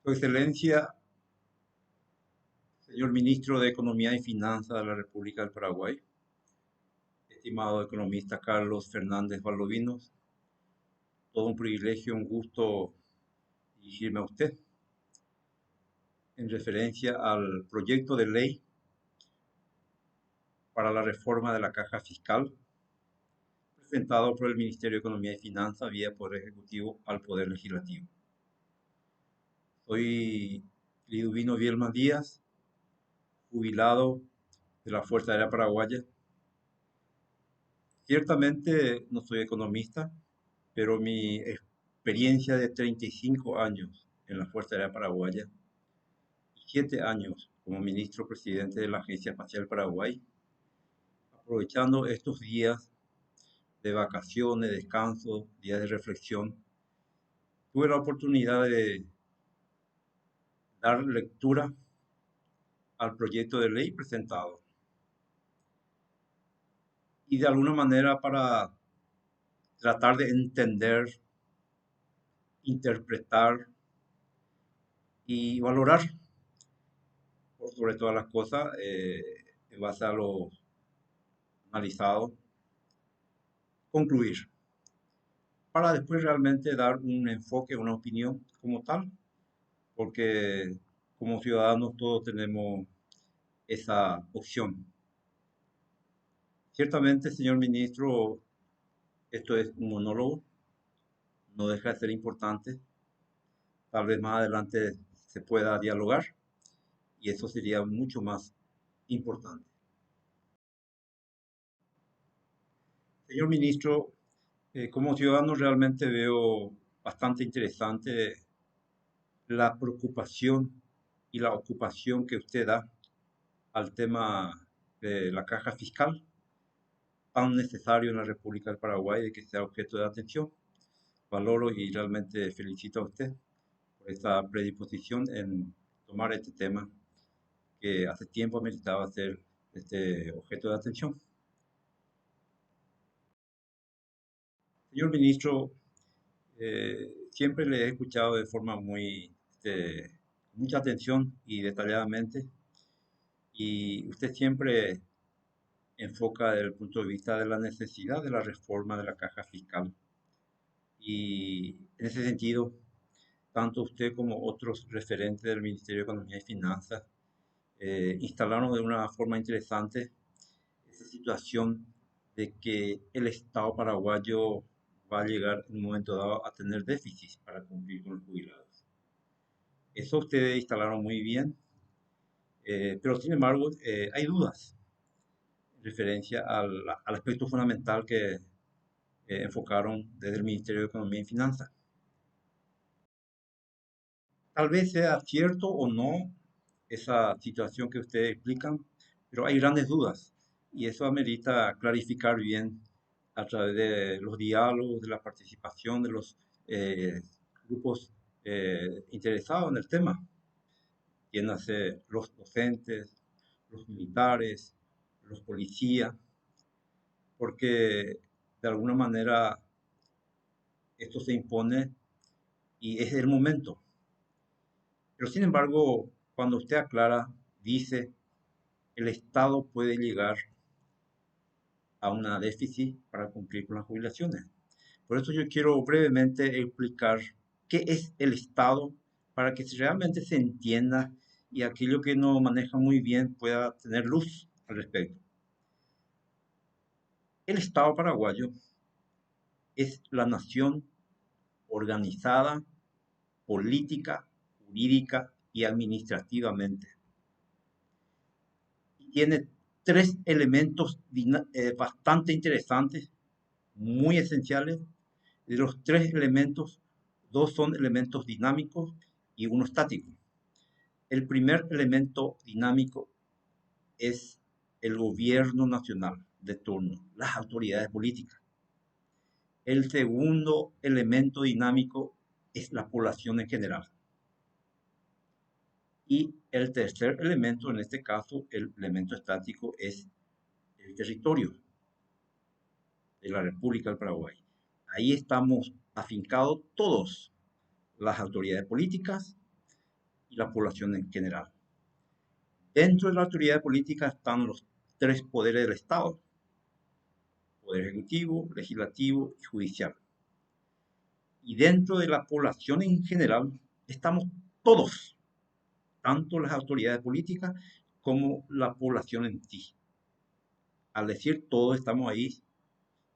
Su Excelencia, señor Ministro de Economía y Finanzas de la República del Paraguay, estimado economista Carlos Fernández Valdovinos, todo un privilegio, un gusto dirigirme a usted en referencia al proyecto de ley para la reforma de la caja fiscal presentado por el Ministerio de Economía y Finanzas vía Poder Ejecutivo al Poder Legislativo. Soy Liduvino Bielma Díaz, jubilado de la Fuerza Aérea Paraguaya. Ciertamente no soy economista, pero mi experiencia de 35 años en la Fuerza Aérea Paraguaya y 7 años como ministro presidente de la Agencia Espacial Paraguay, aprovechando estos días de vacaciones, descanso, días de reflexión, tuve la oportunidad de dar lectura al proyecto de ley presentado y de alguna manera para tratar de entender, interpretar y valorar por sobre todas las cosas en base a lo analizado, concluir, para después realmente dar un enfoque, una opinión como tal, porque como ciudadanos todos tenemos esa opción. Ciertamente, señor ministro, esto es un monólogo, no deja de ser importante, tal vez más adelante se pueda dialogar y eso sería mucho más importante. Señor ministro, como ciudadano realmente veo bastante interesante la preocupación y la ocupación que usted da al tema de la caja fiscal, tan necesario en la República del Paraguay de que sea objeto de atención. Valoro y realmente felicito a usted por esta predisposición en tomar este tema que hace tiempo ameritaba ser este objeto de atención. Señor ministro, siempre le he escuchado de forma mucha atención y detalladamente, y usted siempre enfoca desde el punto de vista de la necesidad de la reforma de la caja fiscal. Y en ese sentido, tanto usted como otros referentes del Ministerio de Economía y Finanzas instalaron de una forma interesante esa situación de que el Estado paraguayo va a llegar en un momento dado a tener déficit para cumplir con los jubilados. Eso ustedes instalaron muy bien, pero sin embargo hay dudas en referencia al aspecto fundamental que enfocaron desde el Ministerio de Economía y Finanzas. Tal vez sea cierto o no esa situación que ustedes explican, pero hay grandes dudas y eso amerita clarificar bien a través de los diálogos, de la participación de los eh, grupos interesados en el tema, entiéndase los docentes, los militares, los policías, porque de alguna manera esto se impone y es el momento. Pero sin embargo, cuando usted aclara, dice, el Estado puede llegar a una déficit para cumplir con las jubilaciones. Por eso yo quiero brevemente explicar qué es el Estado para que realmente se entienda y aquello que no maneja muy bien pueda tener luz al respecto. El Estado paraguayo es la nación organizada, política, jurídica y administrativamente. Tiene tres elementos bastante interesantes, muy esenciales. De los tres elementos, dos son elementos dinámicos y uno estático. El primer elemento dinámico es el gobierno nacional de turno, las autoridades políticas. El segundo elemento dinámico es la población en general. Y el tercer elemento, en este caso, el elemento estático, es el territorio de la República del Paraguay. Ahí estamos afincados todos, las autoridades políticas, y la población en general. Dentro de la autoridad política están los tres poderes del Estado: poder ejecutivo, legislativo y judicial. Y dentro de la población en general estamos todos, tanto las autoridades políticas como la población en sí. Al decir todos estamos ahí,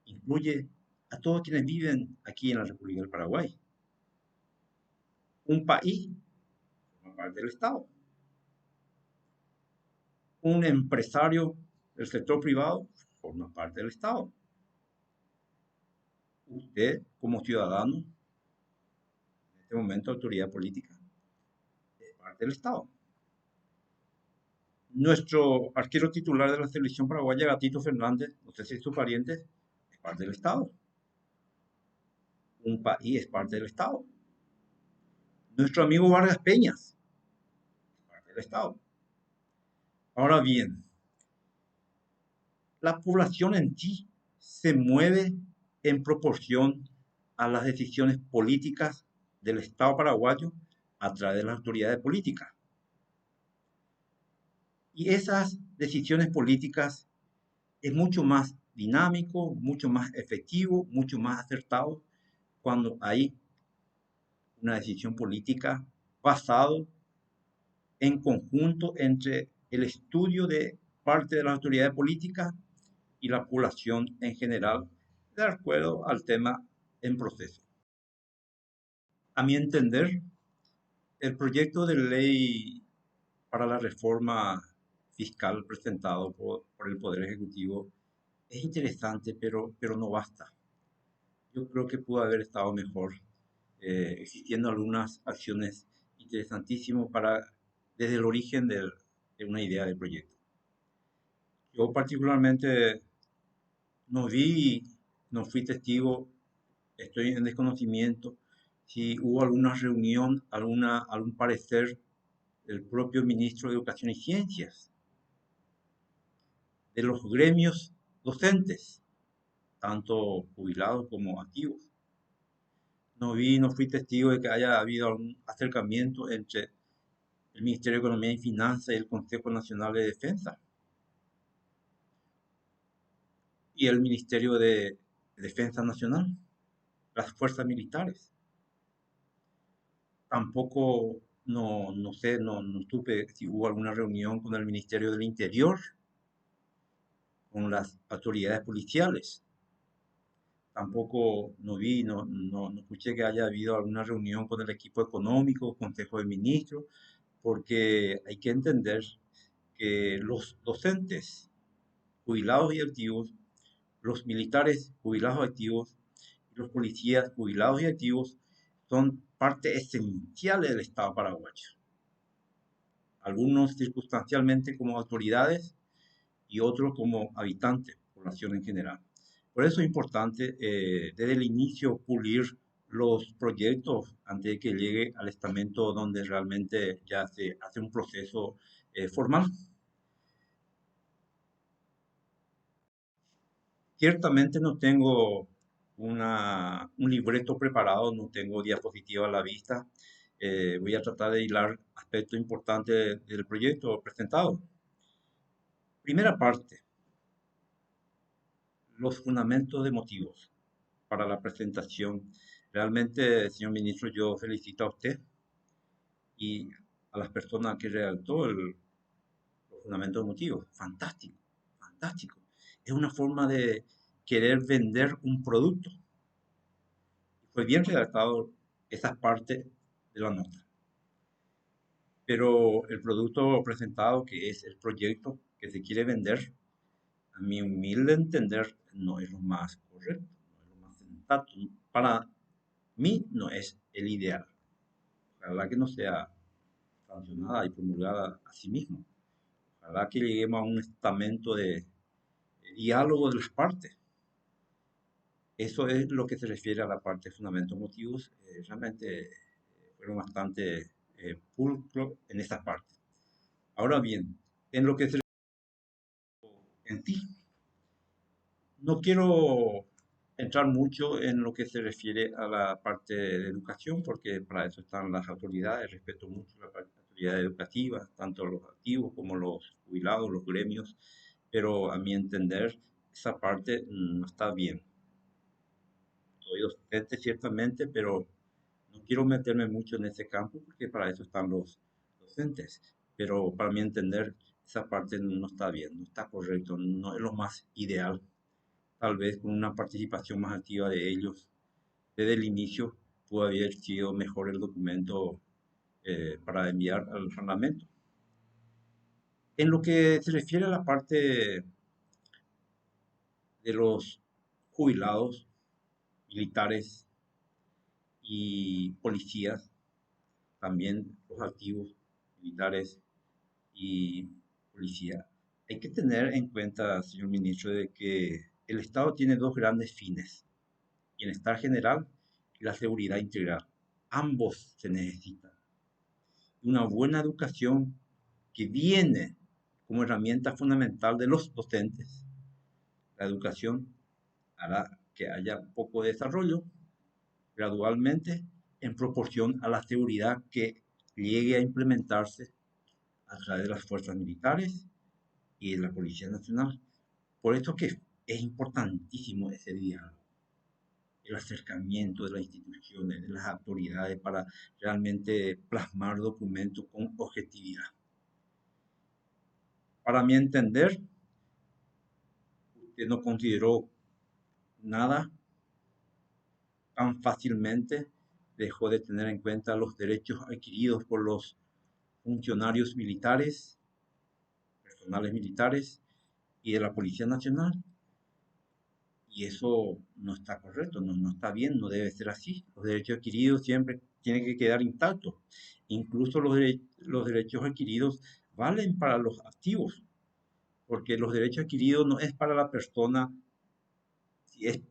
incluye a todos quienes viven aquí en la República del Paraguay. Un país forma parte del Estado. Un empresario del sector privado forma parte del Estado. Usted, como ciudadano, en este momento autoridad política, es parte del Estado. Nuestro arquero titular de la selección paraguaya, Gatito Fernández, no sé si es su pariente, es parte del Estado. Un país es parte del Estado. Nuestro amigo Vargas Peñas es parte del Estado. Ahora bien, la población en sí se mueve en proporción a las decisiones políticas del Estado paraguayo a través de las autoridades políticas. Y esas decisiones políticas es mucho más dinámico, mucho más efectivo, mucho más acertado cuando hay una decisión política basado en conjunto entre el estudio de parte de las autoridades políticas y la población en general, de acuerdo al tema en proceso. A mi entender, el proyecto de ley para la reforma fiscal presentado por el Poder Ejecutivo es interesante, pero no basta. Yo creo que pudo haber estado mejor, existiendo algunas acciones interesantísimas desde el origen de una idea de proyecto. Yo particularmente no vi, no fui testigo, estoy en desconocimiento si hubo alguna reunión, algún parecer del propio ministro de Educación y Ciencias, de los gremios docentes, tanto jubilados como activos. No fui testigo de que haya habido algún acercamiento entre el Ministerio de Economía y Finanzas y el Consejo Nacional de Defensa y el Ministerio de Defensa Nacional, las fuerzas militares. Tampoco, no sé, no supe si hubo alguna reunión con el Ministerio del Interior, con las autoridades policiales. Tampoco no escuché que haya habido alguna reunión con el equipo económico, Consejo de Ministros, porque hay que entender que los docentes jubilados y activos, los militares jubilados y activos y los policías jubilados y activos son parte esencial del Estado paraguayo. Algunos circunstancialmente como autoridades y otros como habitantes, población en general. Por eso es importante desde el inicio pulir los proyectos antes de que llegue al estamento donde realmente ya se hace un proceso formal. Ciertamente no tengo un libreto preparado, no tengo diapositiva a la vista. Voy a tratar de hilar aspectos importantes del proyecto presentado. Primera parte, los fundamentos de motivos para la presentación. Realmente, señor ministro, yo felicito a usted y a las personas que redactó los fundamentos de motivos. Fantástico, fantástico. Es una forma de querer vender un producto. Fue bien redactado esa parte de la nota. Pero el producto presentado, que es el proyecto que se quiere vender, a mi humilde entender, no es lo más correcto, no es lo más sensato. Para mí no es el ideal. Ojalá que no sea sancionada y promulgada a sí mismo. Ojalá que lleguemos a un estamento de diálogo de las partes. Eso es lo que se refiere a la parte de fundamentos motivos. Realmente fueron bastante pulcros en esa parte. Ahora bien, en lo que se en ti, no quiero entrar mucho en lo que se refiere a la parte de educación, porque para eso están las autoridades. Respeto mucho la parte autoridades educativas, tanto los activos como los jubilados, los gremios, pero a mi entender esa parte no está bien. Soy docente ciertamente, pero no quiero meterme mucho en ese campo porque para eso están los docentes. Pero para mi entender esa parte no está bien, no está correcto, no es lo más ideal. Tal vez con una participación más activa de ellos desde el inicio pudo haber sido mejor el documento para enviar al Parlamento. En lo que se refiere a la parte de los jubilados, militares y policías, también los activos militares y policía, hay que tener en cuenta, señor ministro, de que el Estado tiene dos grandes fines: bienestar general y la seguridad integral. Ambos se necesitan. Una buena educación que viene como herramienta fundamental de los docentes. La educación hará que haya poco desarrollo gradualmente en proporción a la seguridad que llegue a implementarse a través de las fuerzas militares y de la Policía Nacional. Por eso que es importantísimo ese diálogo, el acercamiento de las instituciones, de las autoridades para realmente plasmar documentos con objetividad. Para mi entender, usted no consideró nada tan fácilmente, dejó de tener en cuenta los derechos adquiridos por los funcionarios militares, personales militares y de la Policía Nacional. Y eso no está correcto, no está bien, no debe ser así. Los derechos adquiridos siempre tienen que quedar intactos. Incluso los derechos adquiridos valen para los activos, porque los derechos adquiridos no es para la persona, es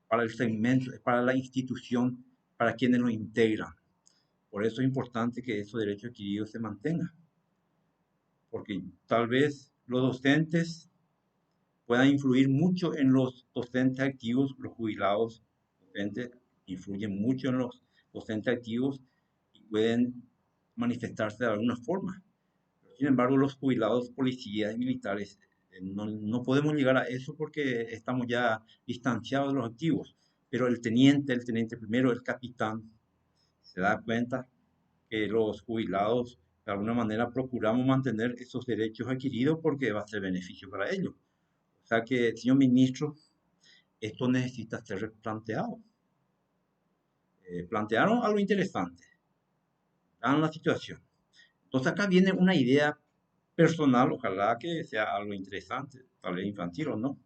para el segmento, es para la institución, para quienes lo integran. Por eso es importante que esos derechos adquiridos se mantengan, porque tal vez los docentes puedan influir mucho en los docentes activos, los jubilados docentes influyen mucho en los docentes activos y pueden manifestarse de alguna forma. Sin embargo, los jubilados, policías y militares, no podemos llegar a eso porque estamos ya distanciados de los activos. Pero el teniente primero, el capitán, se da cuenta que los jubilados de alguna manera procuramos mantener esos derechos adquiridos porque va a ser beneficio para ellos. O sea que, señor ministro, esto necesita ser replanteado. Plantearon algo interesante, dan la situación. Entonces acá viene una idea personal, ojalá que sea algo interesante, tal vez infantil o no.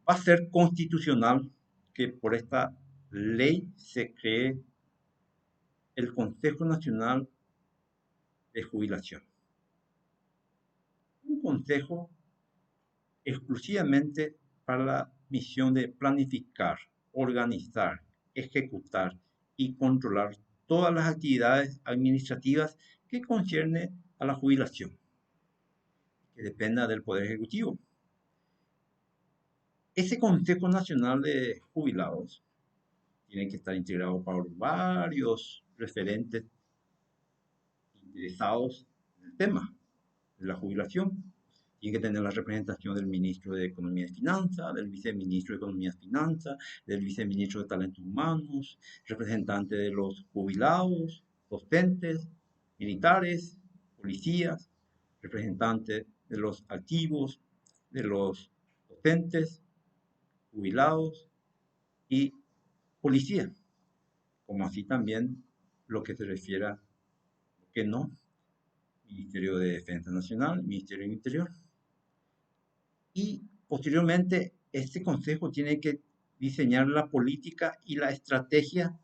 Va a ser constitucional que por esta ley se cree el Consejo Nacional de Jubilación. Un consejo exclusivamente para la misión de planificar, organizar, ejecutar y controlar todas las actividades administrativas que conciernen a la jubilación, que dependa del Poder Ejecutivo. Ese Consejo Nacional de Jubilados tiene que estar integrado por varios referentes interesados en el tema de la jubilación. Tiene que tener la representación del ministro de Economía y Finanzas, del viceministro de Economía y Finanzas, del viceministro de Talentos Humanos, representante de los jubilados, docentes, militares, policías, representantes de los activos, de los docentes, jubilados y policía, como así también lo que se refiere a lo que no, Ministerio de Defensa Nacional, Ministerio del Interior. Y posteriormente, este consejo tiene que diseñar la política y la estrategia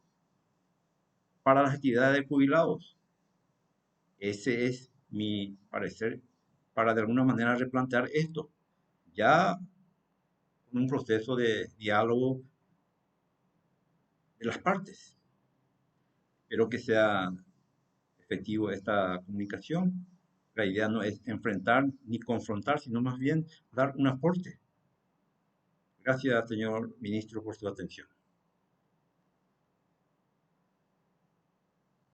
para las actividades de jubilados. Ese es mi parecer para de alguna manera replantear esto, ya con un proceso de diálogo de las partes. Espero que sea efectivo esta comunicación. La idea no es enfrentar ni confrontar, sino más bien dar un aporte. Gracias, señor ministro, por su atención.